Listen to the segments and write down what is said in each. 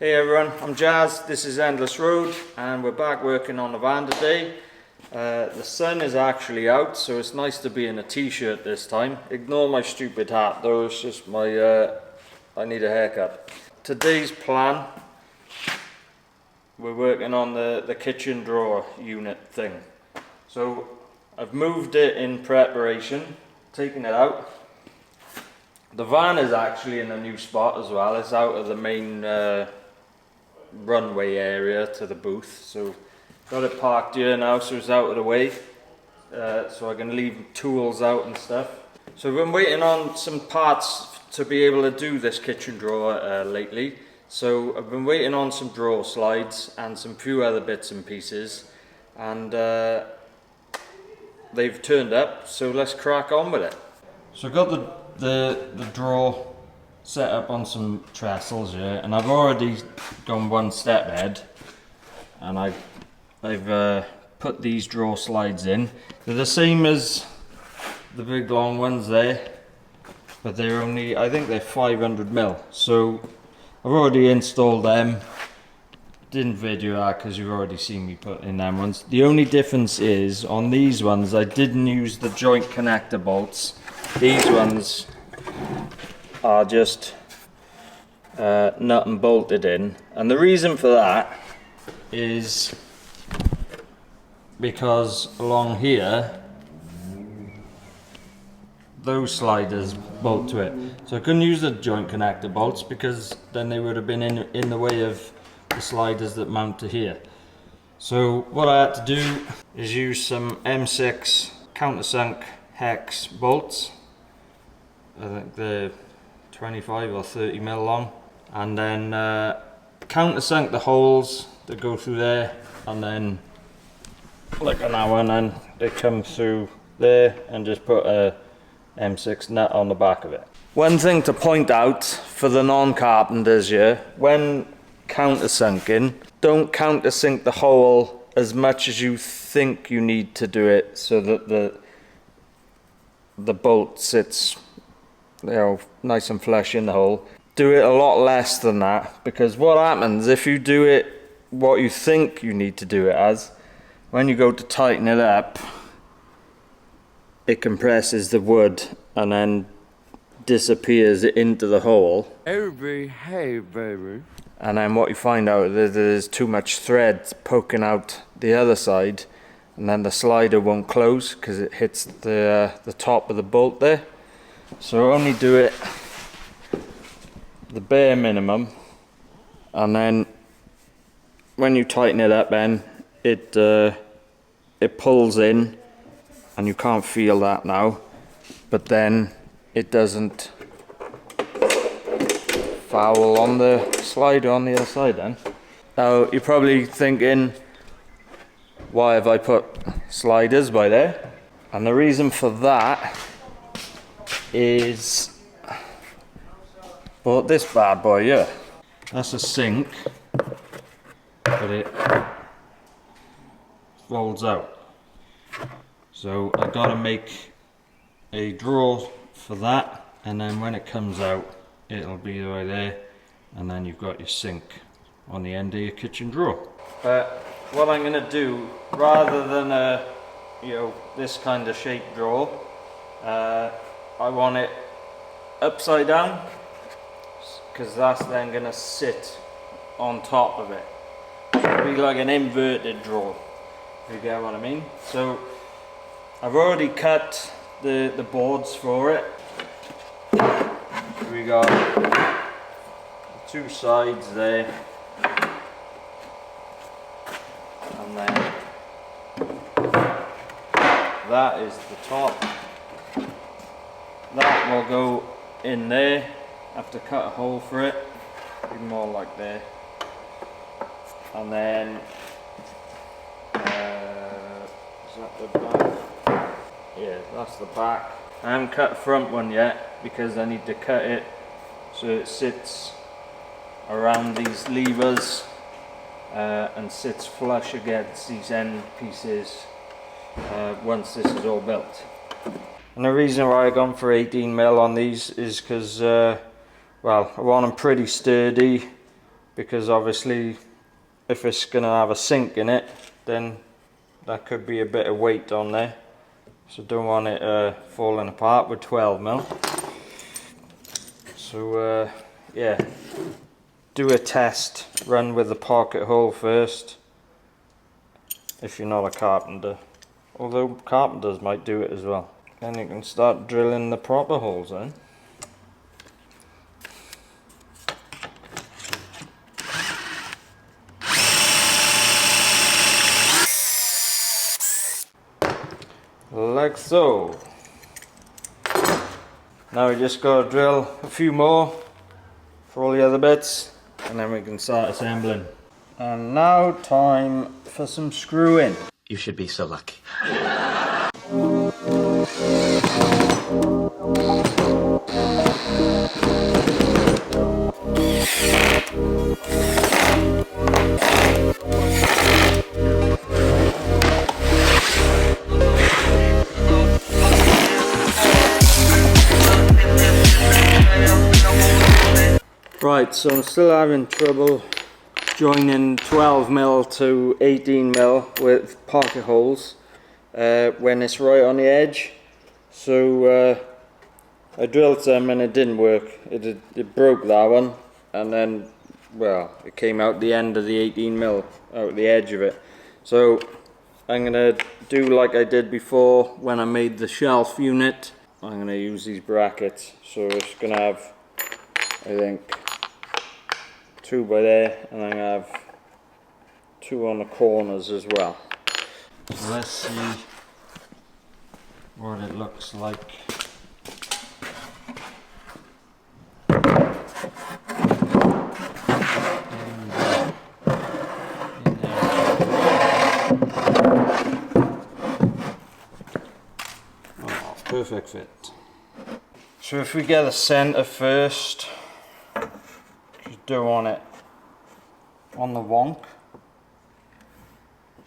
Hey everyone, I'm Jazz, this is Endless Road and we're back working on the van today. The sun is actually out, so it's nice to be in a t-shirt this time. Ignore my stupid hat though, it's just my, I need a haircut. Today's plan, we're working on the kitchen drawer unit thing. So I've moved it in preparation, taken it out. The van is actually in a new spot as well. It's out of the main runway area to the booth. So got it parked here now, so it's out of the way. So I can leave tools out and stuff. So I've been waiting on some parts to be able to do this kitchen drawer lately. So I've been waiting on some drawer slides and some few other bits and pieces. And they've turned up, so let's crack on with it. So I've got the drawer set up on some trestles here, and I've already gone one step ahead, and I've put these drawer slides in. They're the same as the big long ones there, but they're only, I think they're 500mm. So I've already installed them. Didn't video that because you've already seen me put in them ones. The only difference is on these ones I didn't use the joint connector bolts. These ones are just nut and bolted in, and the reason for that is because along here those sliders bolt to it, so I couldn't use the joint connector bolts because then they would have been in the way of the sliders that mount to here. So what I had to do is use some M6 countersunk hex bolts. I think they're 25 or 30mm long, and then countersunk the holes that go through there, and then like on that one, and they come through there, and just put a M6 nut on the back of it. One thing to point out for the non-carpenters here, when countersunking, don't countersink the hole as much as you think you need to do it, so that the bolt sits, you know, nice and flush in the hole. Do it a lot less than that, because what happens if you do it what you think you need to do it as, when you go to tighten it up, it compresses the wood and then disappears into the hole. Hey baby. And then what you find out is there's too much thread poking out the other side, and then the slider won't close because it hits the top of the bolt there. So only do it the bare minimum, and then when you tighten it up, then it pulls in, and you can't feel that now, but then it doesn't foul on the slider on the other side then. Now you're probably thinking, why have I put sliders by there? And the reason for that is, bought this bad boy here. That's a sink, but it folds out. So I gotta make a drawer for that, and then when it comes out, it'll be right there, and then you've got your sink on the end of your kitchen drawer. But what I'm gonna do, rather than a, you know, this kind of shaped drawer, I want it upside down, because that's then gonna sit on top of it. It'll be like an inverted drawer, if you get what I mean. So I've already cut the boards for it. We got two sides there, and then that is the top. That will go in there. I have to cut a hole for it, be more like there, and then is that the back? Yeah, that's the back. I haven't cut the front one yet because I need to cut it so it sits around these levers and sits flush against these end pieces once this is all built. And the reason why I've gone for 18mm on these is because well, I want them pretty sturdy, because obviously if it's going to have a sink in it, then that could be a bit of weight on there, so don't want it falling apart with 12mm. So yeah, do a test run with the pocket hole first if you're not a carpenter, although carpenters might do it as well. Then you can start drilling the proper holes in. Like so. Now we just got to drill a few more for all the other bits, and then we can start assembling. And now time for some screwing. You should be so lucky. Right, so I'm still having trouble joining 12mm to 18mm with pocket holes when it's right on the edge. So I drilled some and it didn't work. It broke that one, and then, well, it came out the end of the 18mm, out the edge of it. So I'm gonna do like I did before when I made the shelf unit. I'm gonna use these brackets, so it's gonna have, I think, 2 by there, and I'm gonna have 2 on the corners as well. So let's see what it looks like. Oh, perfect fit. So if we get the center first, just do on it on the wonk.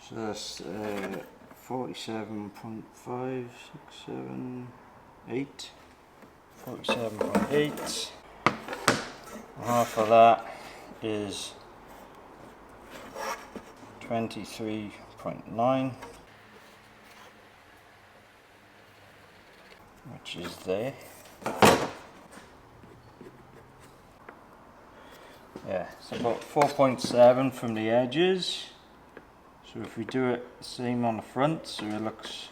So that's 47.5678. 47.8. Half of that is 23.9, which is there. Yeah, it's about 4.7 from the edges. So if we do it the same on the front, so it looks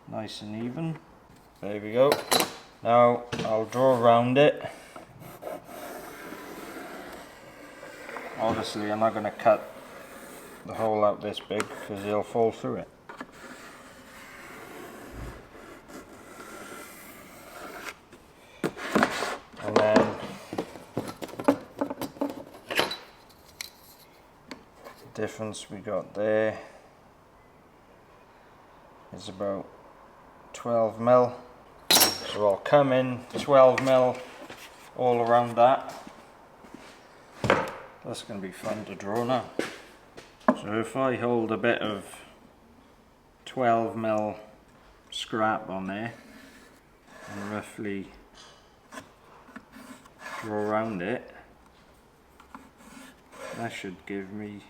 nice and even. There we go. Now I'll draw around it. Obviously I'm not going to cut the hole out this big because it'll fall through it. And then the difference we got there is about 12mm. So I'll come in 12mm all around that. That's going to be fun to draw now. So if I hold a bit of 12mm scrap on there and roughly draw around it, that should give me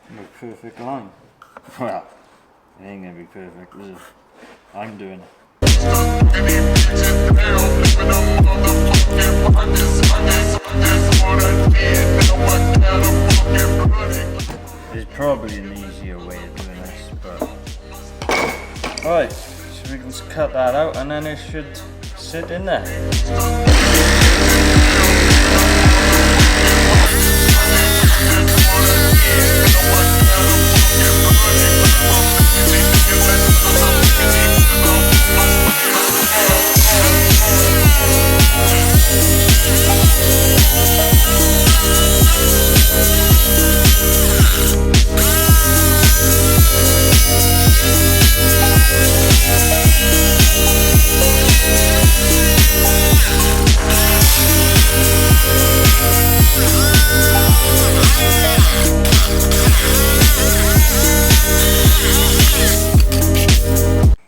a perfect line. Well, it ain't gonna be perfect, is it? I'm doing it. There's probably an easier way of doing this, but alright, so we can just cut that out and then it should sit in there.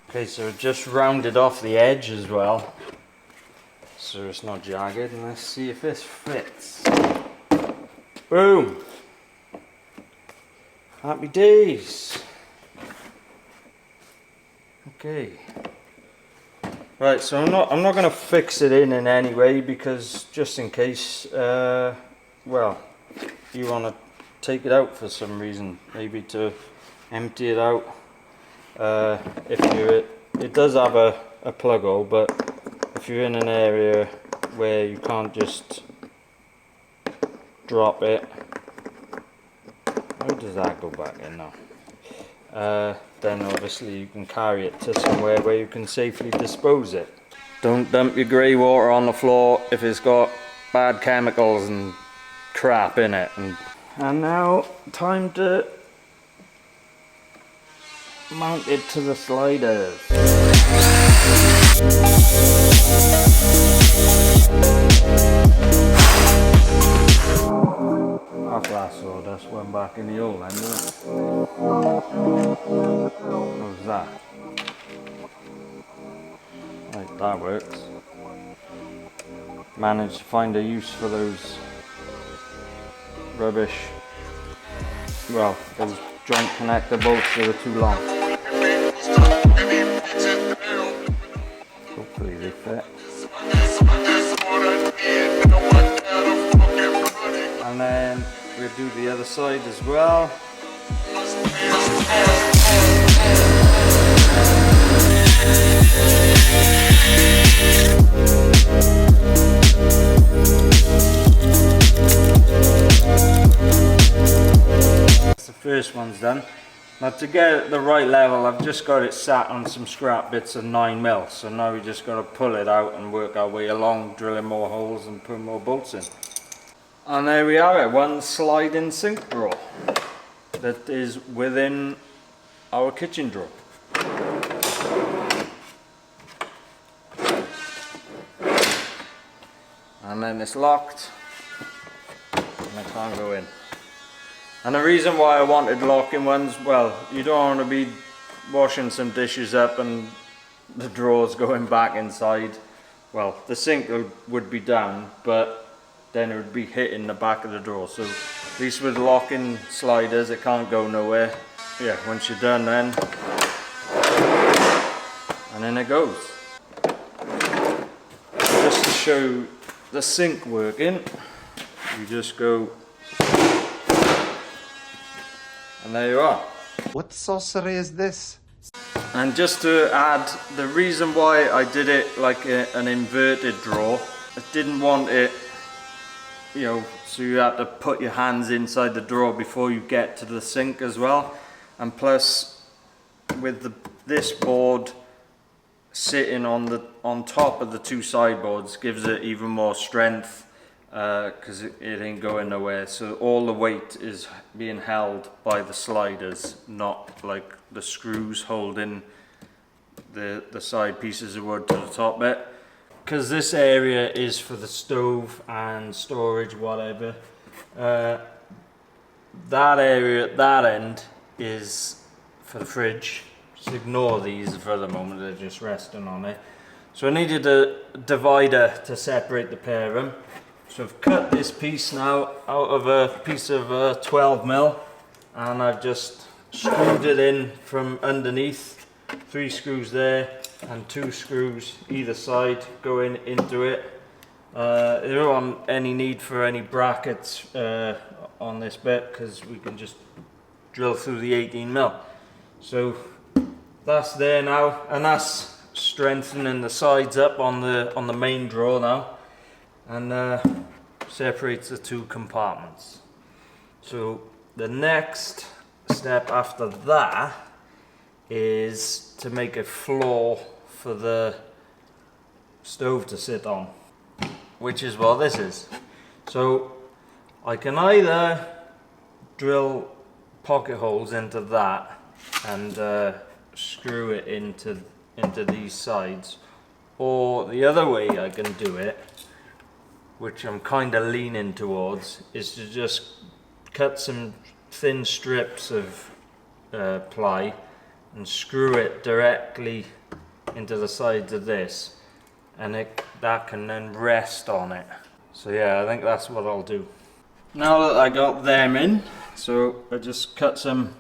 Okay, so just rounded off the edge as well. so it's not jagged, and let's see if this fits. Boom! Happy days! Okay. Right, so I'm not going to fix it in any way, because just in case, well, you want to take it out for some reason, maybe to empty it out. It does have a plug hole, but if you're in an area where you can't just drop it, how does that go back in now? Then obviously you can carry it to somewhere where you can safely dispose it. Don't dump your grey water on the floor if it's got bad chemicals and crap in it. And now time to mount it to the sliders. Half glass sawdust went back in the hole then, didn't it? How's that? Right, that works. Managed to find a use for those rubbish, well, those joint connector bolts that are too long. Hopefully they fit. And then we'll do the other side as well. The first one's done. Now to get it at the right level, I've just got it sat on some scrap bits of 9mm, so now we just got to pull it out and work our way along, drilling more holes and putting more bolts in. And there we are, one sliding sink drawer that is within our kitchen drawer. And then it's locked and I can't go in. And the reason why I wanted locking ones, well, you don't want to be washing some dishes up and the drawers going back inside. Well, the sink would be down, but then it would be hitting the back of the drawer. So at least with locking sliders, it can't go nowhere. Yeah, once you're done then, and then it goes. Just to show the sink working, you just go, and there you are. What sorcery is this? And just to add, the reason why I did it like an inverted drawer, I didn't want it, you know, so you have to put your hands inside the drawer before you get to the sink as well. And plus, with this board sitting on top of the two sideboards gives it even more strength, because it ain't going nowhere. So all the weight is being held by the sliders, not like the screws holding the side pieces of wood to the top bit. Because this area is for the stove and storage, whatever. That area at that end is for the fridge. Just ignore these for the moment, they're just resting on it. So I needed a divider to separate the pair of them. So I've cut this piece now out of a piece of 12mm, and I've just screwed it in from underneath. 3 screws there and 2 screws either side going into it. There aren't any need for any brackets on this bit, because we can just drill through the 18mm. So that's there now, and that's strengthening the sides up on the main drawer now, and separates the 2 compartments. So the next step after that is to make a floor for the stove to sit on, which is what this is. So I can either drill pocket holes into that and screw it into these sides, or the other way I can do it, which I'm kind of leaning towards, is to just cut some thin strips of ply and screw it directly into the sides of this, and it that can then rest on it. So yeah, I think that's what I'll do. Now that I got them in, so I just cut some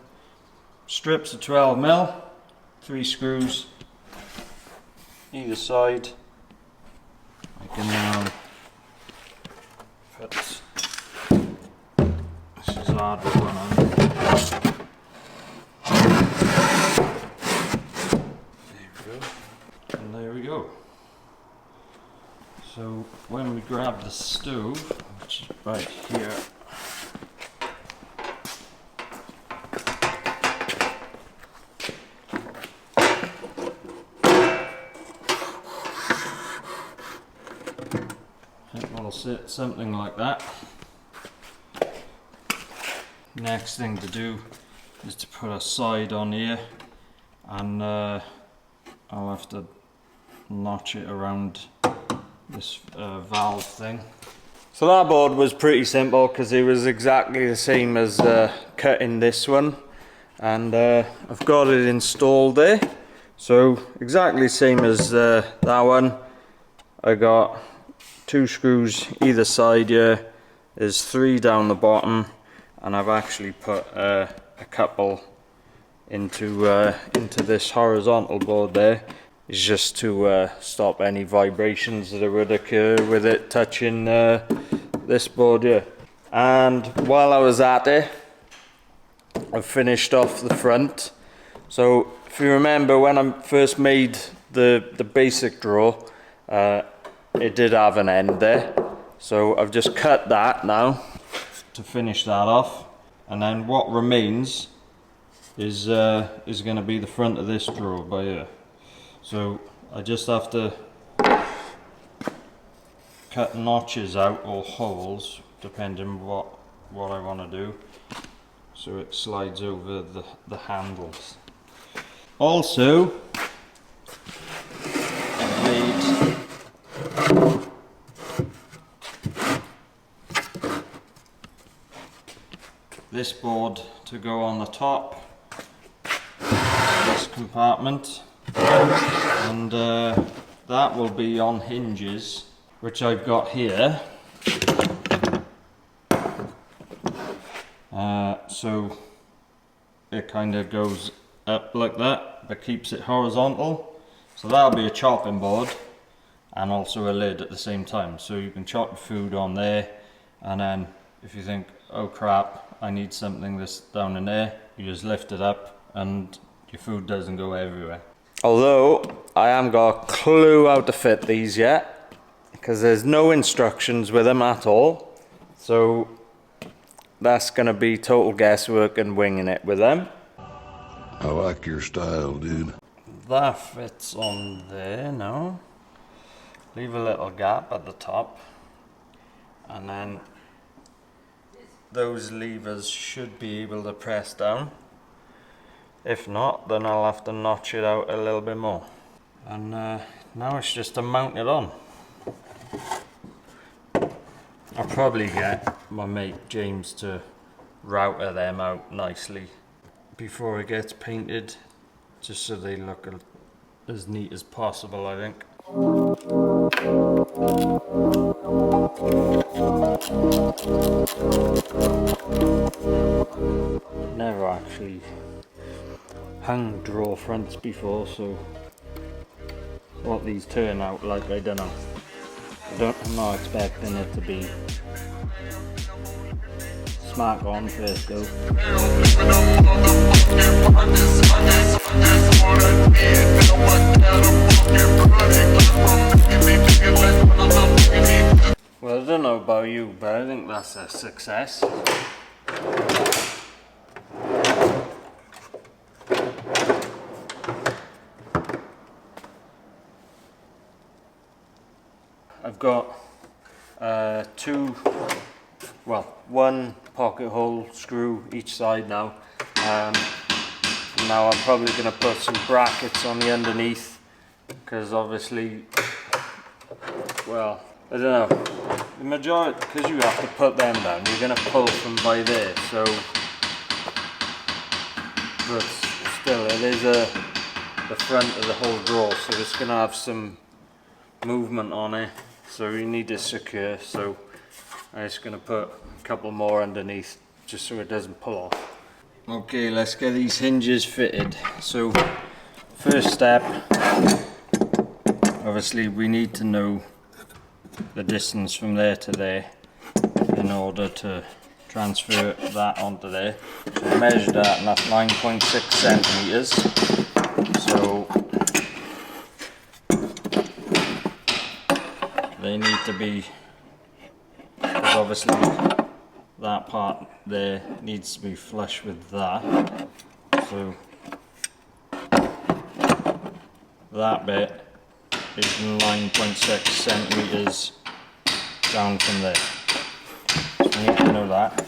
strips of 12mm, 3 screws either side. I can now put this is hard one on. There we go. And there we go. So when we grab the stove, which is right here, it will sit something like that. Next thing to do is to put a side on here, and I'll have to notch it around this valve thing. So that board was pretty simple because it was exactly the same as cutting this one, and I've got it installed there. So exactly the same as that one. I got 2 screws either side here. There's 3 down the bottom, and I've actually put a couple into this horizontal board there. It's just to stop any vibrations that would occur with it touching this board here. And while I was at it, I finished off the front. So if you remember, when I first made the basic drawer, it did have an end there. So I've just cut that now to finish that off, and then what remains is going to be the front of this drawer by here. So I just have to cut notches out, or holes, depending what I want to do, so it slides over the handles. Also, I made this board to go on the top of this compartment, and that will be on hinges, which I've got here. So it kind of goes up like that, but keeps it horizontal. So that'll be a chopping board and also a lid at the same time, so you can chop your food on there, and then if you think, oh crap, I need something that's down in there, you just lift it up and your food doesn't go everywhere. Although I haven't got a clue how to fit these yet, because there's no instructions with them at all, so that's going to be total guesswork and winging it with them. I like your style, dude. That fits on there now. Leave a little gap at the top, and then those levers should be able to press down. If not, then I'll have to notch it out a little bit more. And now it's just to mount it on. I'll probably get my mate James to router them out nicely before it gets painted, just so they look as neat as possible, I think. Never actually hung drawer fronts before, so what these turn out like, I don't know. I'm not expecting it to be smack on first go. Well, I don't know about you, but I think that's a success. I've got one pocket hole screw each side now. Now I'm probably going to put some brackets on the underneath, because obviously, well, I don't know, the majority, because you have to put them down, you're going to pull from by there, so, but still, it is the front of the whole drawer, so it's going to have some movement on it, so you need to secure. So I'm just going to put a couple more underneath just so it doesn't pull off. Okay, let's get these hinges fitted. So first step, obviously we need to know the distance from there to there in order to transfer that onto there. So I measured that and that's 9.6 centimeters. So they need to be, because obviously that part there needs to be flush with that. So that bit is 9.6 centimeters down from there. So we need to know that.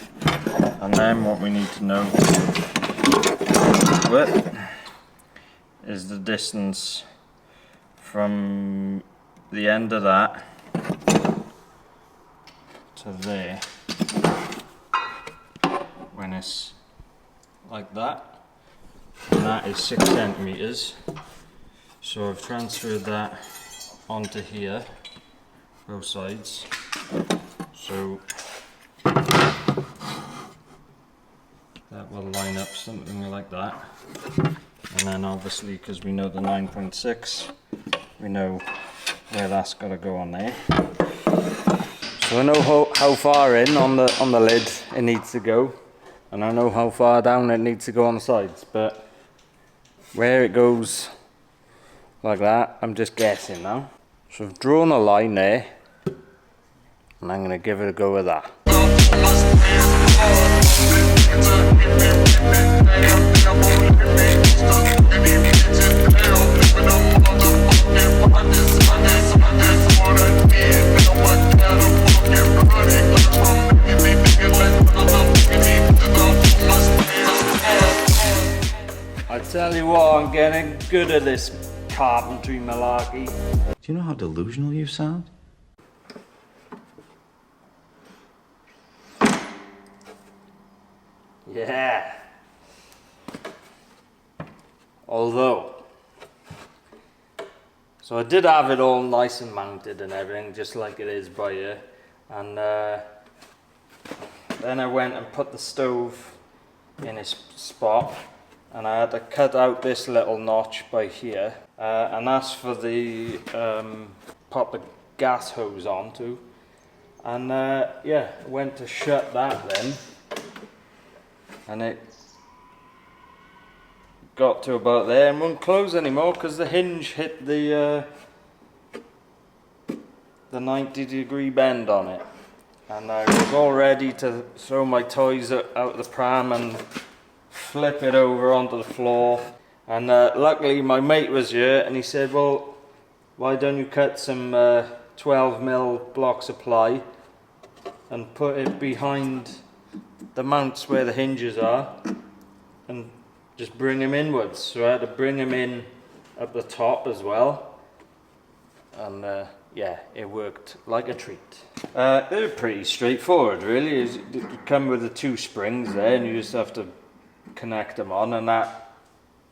And then what we need to know is the distance from the end of that to there when it's like that, and that is 6 centimeters. So I've transferred that onto here, both sides. So that will line up something like that. And then obviously, because we know the 9.6, we know where that's got to go on there. So I know how far in on the lid it needs to go, and I know how far down it needs to go on the sides, but where it goes like that, I'm just guessing now. So I've drawn a line there, and I'm going to give it a go with that. I tell you what, I'm getting good at this carpentry malarkey. Do you know how delusional you sound? Yeah. Although, so I did have it all nice and mounted and everything, just like it is by here. And then I went and put the stove in its spot, and I had to cut out this little notch by here, and that's for the pop the gas hose onto. And yeah, went to shut that then, and it got to about there and wouldn't close anymore because the hinge hit the 90-degree bend on it. And I was all ready to throw my toys out the pram and flip it over onto the floor. And luckily my mate was here and he said, well, why don't you cut some 12mm blocks of ply and put it behind the mounts where the hinges are and just bring them inwards. So I had to bring them in up the top as well, and yeah, it worked like a treat. They're pretty straightforward really. You come with the 2 springs there and you just have to connect them on, and that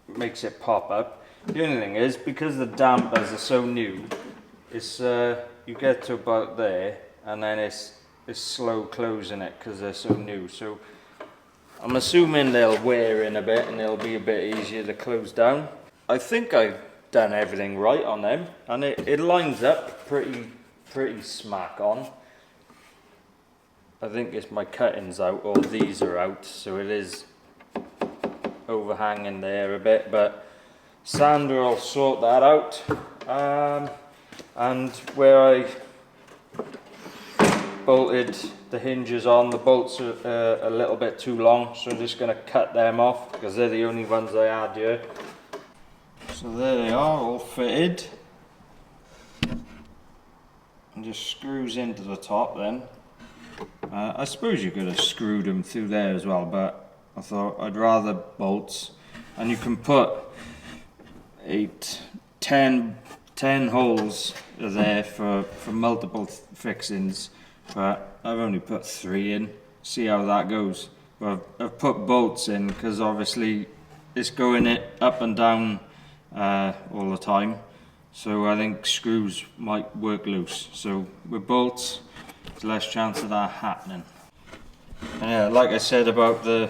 makes it pop up. The only thing is, because the dampers are so new, it's you get to about there and then it's slow closing it because they're so new. So I'm assuming they'll wear in a bit and it'll be a bit easier to close down. I think I've done everything right on them, and it lines up pretty smack on. I think it's my cuttings out, or these are out, so it is overhanging there a bit, but Sandra will sort that out. And where I bolted the hinges on, the bolts are a little bit too long, so I'm just going to cut them off because they're the only ones I had here. So there they are, all fitted, and just screws into the top then. I suppose you could have screwed them through there as well, but I thought I'd rather bolts, and you can put 10 holes there for multiple fixings, but I've only put 3 in, see how that goes. But I've put bolts in because obviously it's going it up and down all the time, So I think screws might work loose. So with bolts, there's less chance of that happening. And yeah, like I said about the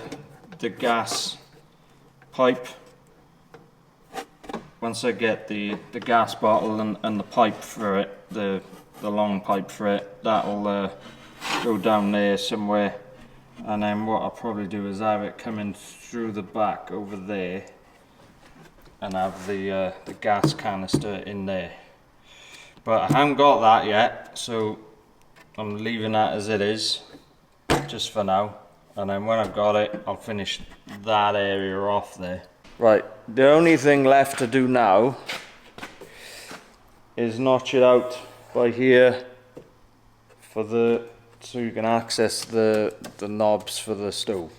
gas pipe, once I get the gas bottle and the pipe for it, the long pipe for it, that'll go down there somewhere. And then what I'll probably do is have it coming through the back over there, and have the gas canister in there. But I haven't got that yet, so I'm leaving that as it is, just for now. And then when I've got it, I'll finish that area off there. Right, the only thing left to do now is notch it out by here for so you can access the knobs for the stove.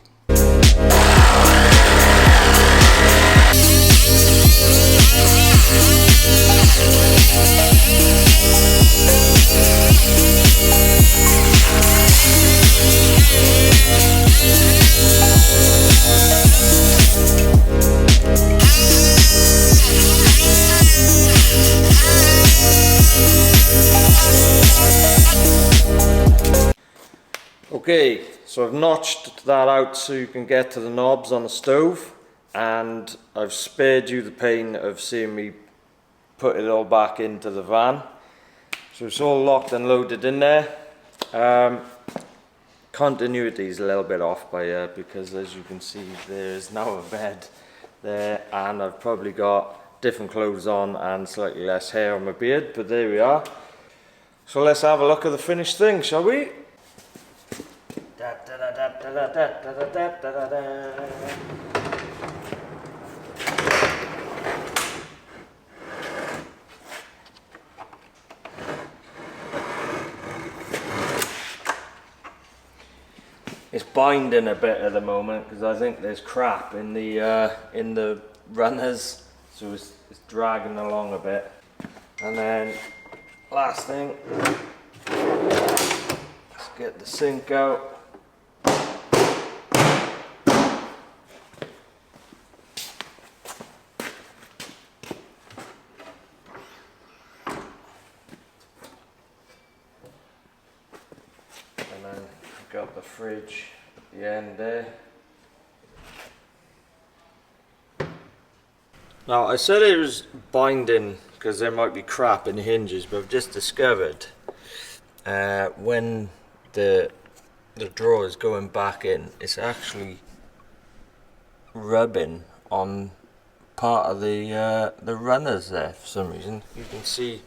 Okay, so I've notched that out so you can get to the knobs on the stove, and I've spared you the pain of seeing me put it all back into the van. So it's all locked and loaded in there. Continuity is a little bit off by because as you can see there is now a bed there, and I've probably got different clothes on and slightly less hair on my beard, but there we are. So let's have a look at the finished thing, shall we? It's binding a bit at the moment because I think there's crap in the runners, so it's dragging along a bit. And then last thing, let's get the sink out. And then got the fridge at the end there. Now I said it was binding because there might be crap in the hinges, but I've just discovered when the drawer is going back in, it's actually rubbing on part of the runners there for some reason. You can see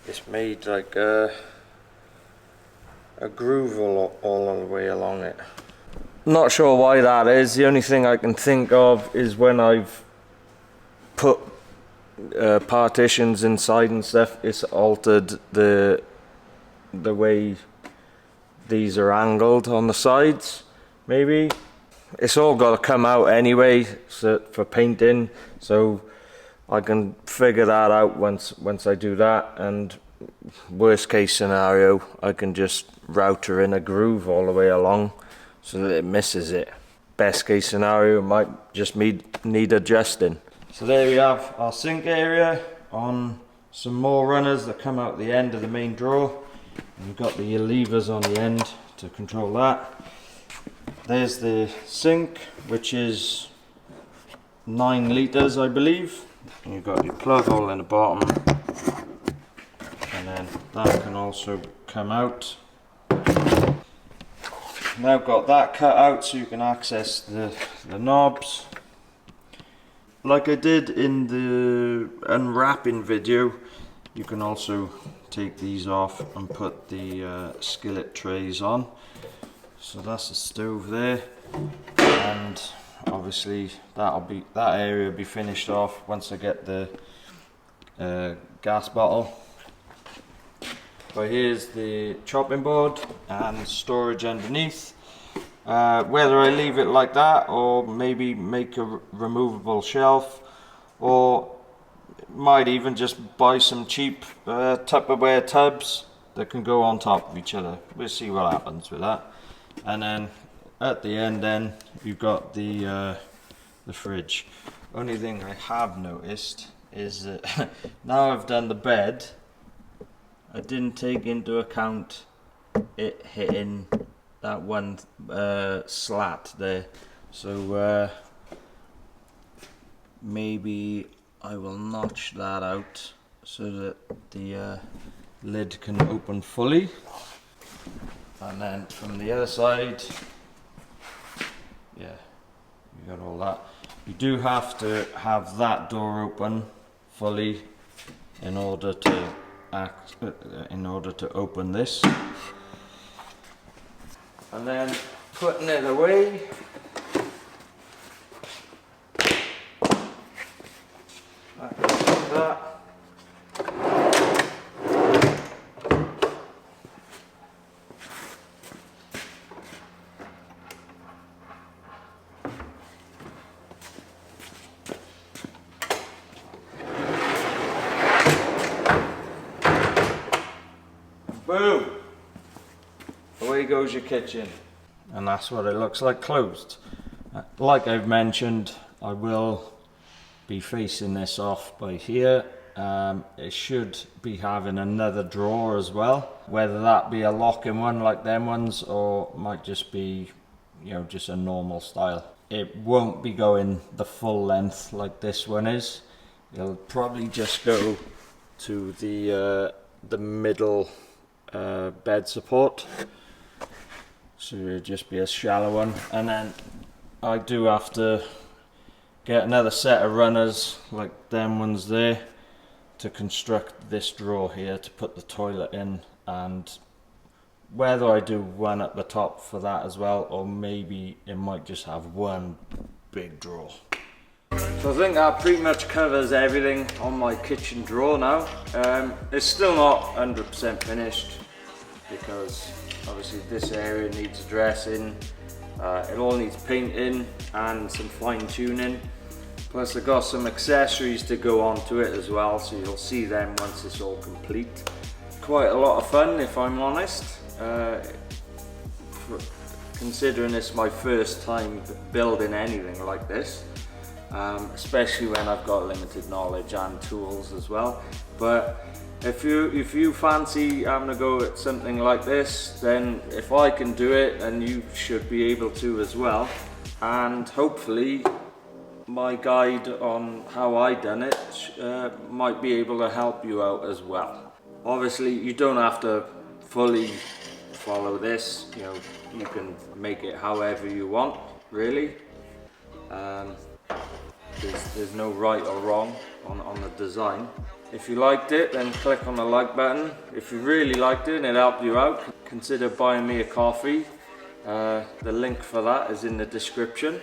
it's made like a groove all the way along it. Not sure why that is. The only thing I can think of is when I've put partitions inside and stuff, it's altered the way these are angled on the sides. Maybe it's all got to come out anyway, so for painting, so I can figure that out once I do that. And worst case scenario, I can just router in a groove all the way along so that it misses it. Best case scenario, might just need adjusting. So there we have our sink area on some more runners that come out the end of the main drawer. And we've got the levers on the end to control that. There's the sink, which is 9 litres I believe. And you've got your plug hole in the bottom, and then that can also come out. Now I've got that cut out so you can access the knobs. Like I did in the unwrapping video, you can also take these off and put the skillet trays on. So that's the stove there, and obviously that area will be finished off once I get the gas bottle. But here's the chopping board and storage underneath. Whether I leave it like that or maybe make a removable shelf, or might even just buy some cheap Tupperware tubs that can go on top of each other. We'll see what happens with that. And then at the end then you've got the fridge. Only thing I have noticed is that now I've done the bed, I didn't take into account it hitting that one slat there. So maybe I will notch that out so that the lid can open fully. And then from the other side, yeah, you got all that. You do have to have that door open fully in order to open this. And then putting it away, like that. Boom! Away goes your kitchen. And that's what it looks like closed. Like I've mentioned, I will be facing this off by here. It should be having another drawer as well. Whether that be a locking one like them ones, or might just be, you know, just a normal style. It won't be going the full length like this one is. It'll probably just go to the middle bed support, so it'll just be a shallow one. And then I do have to get another set of runners like them ones there to construct this drawer here to put the toilet in, and whether I do one at the top for that as well, or maybe it might just have one big drawer. So I think that pretty much covers everything on my kitchen drawer now. It's still not 100% finished because obviously this area needs dressing, it all needs painting and some fine tuning. Plus I've got some accessories to go onto it as well, so you'll see them once it's all complete. Quite a lot of fun, if I'm honest, considering it's my first time building anything like this. Especially when I've got limited knowledge and tools as well. But if you fancy having a go at something like this, then if I can do it, then you should be able to as well. And hopefully my guide on how I done it might be able to help you out as well. Obviously you don't have to fully follow this, you know, you can make it however you want, really. There's no right or wrong on the design. If you liked it, then click on the like button. If you really liked it and it helped you out, consider buying me a coffee. The link for that is in the description.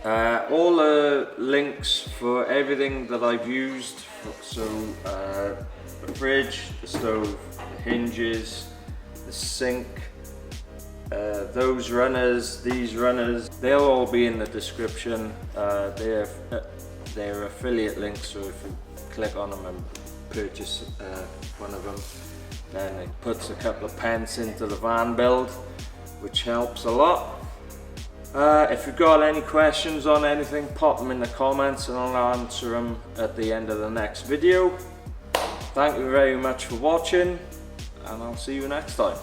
All the links for everything that I've used, so the fridge, the stove, the hinges, the sink, those runners, these runners, they'll all be in the description. They're affiliate links, so if you click on them and purchase one of them, then it puts a couple of pence into the van build, which helps a lot. If you've got any questions on anything, pop them in the comments and I'll answer them at the end of the next video. Thank you very much for watching, and I'll see you next time.